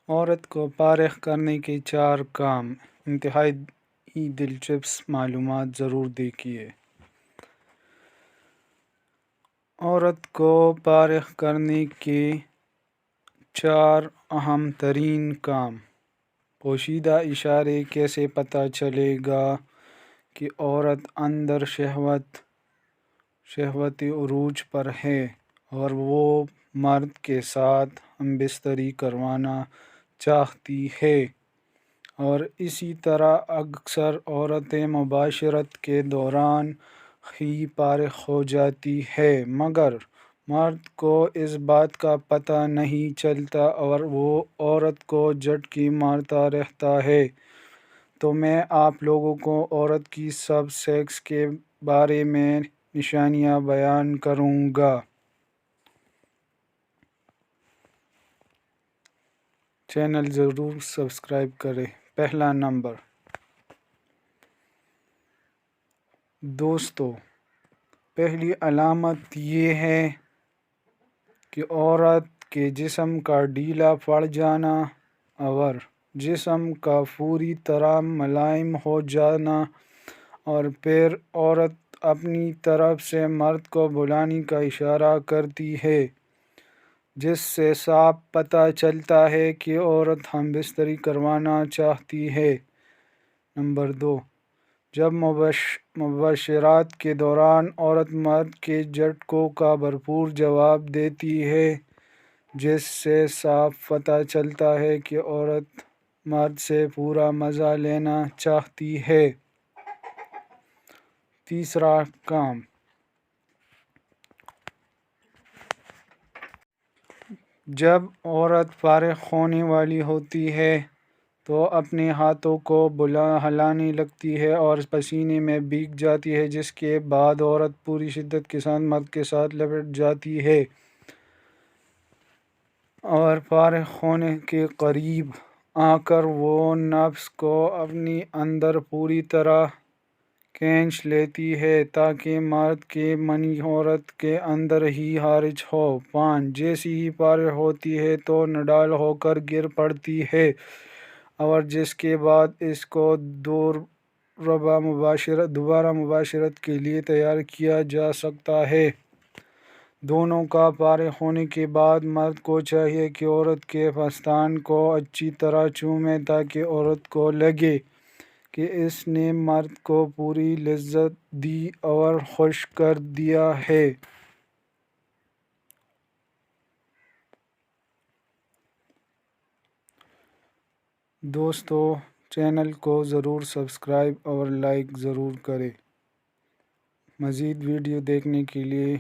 عورت کو فارغ کرنے کے 4 کام انتہائی دلچسپ معلومات ضرور دیکھیے۔ عورت کو فارغ کرنے کے 4 اہم ترین کام۔ پوشیدہ اشارے کیسے پتہ چلے گا کہ عورت اندر شہوت عروج پر ہے اور وہ مرد کے ساتھ ہم بستری کروانا چاہتی ہے؟ اور اسی طرح اکثر عورتیں مباشرت کے دوران ہی فارغ ہو جاتی ہیں، مگر مرد کو اس بات کا پتہ نہیں چلتا اور وہ عورت کو جھٹکے مارتا رہتا ہے۔ تو میں آپ لوگوں کو عورت کی سب سیکس کے بارے میں نشانیاں بیان کروں گا۔ چینل ضرور سبسکرائب کریں۔ پہلا نمبر، دوستو، پہلی علامت یہ ہے کہ عورت کے جسم کا ڈھیلا پڑ جانا اور جسم کا پوری طرح ملائم ہو جانا، اور پھر عورت اپنی طرف سے مرد کو بلانے کا اشارہ کرتی ہے، جس سے صاف پتہ چلتا ہے کہ عورت ہم بستری کروانا چاہتی ہے۔ نمبر 2، جب مباشرت کے دوران عورت مرد کے جھٹکوں کا بھرپور جواب دیتی ہے، جس سے صاف پتہ چلتا ہے کہ عورت مرد سے پورا مزہ لینا چاہتی ہے۔ تیسرا کام، جب عورت فارغ ہونے والی ہوتی ہے تو اپنے ہاتھوں کو ہلانے لگتی ہے اور پسینے میں بھیگ جاتی ہے، جس کے بعد عورت پوری شدت کے ساتھ مرد کے ساتھ لپٹ جاتی ہے اور فارغ ہونے کے قریب آ کر وہ نفس کو اپنے اندر پوری طرح کھینچ لیتی ہے تاکہ مرد کی منی عورت کے اندر ہی خارج ہو۔ 5، جیسے ہی فارغ ہوتی ہے تو نڈال ہو کر گر پڑتی ہے، اور جس کے بعد اس کو دوبارہ مباشرت کے لیے تیار کیا جا سکتا ہے۔ دونوں کا فارغ ہونے کے بعد مرد کو چاہیے کہ عورت کے پستان کو اچھی طرح چومے تاکہ عورت کو لگے کہ اس نے مرد کو پوری لذت دی اور خوش کر دیا ہے۔ دوستو، چینل کو ضرور سبسکرائب اور لائک ضرور کریں۔ مزید ویڈیو دیکھنے کے لیے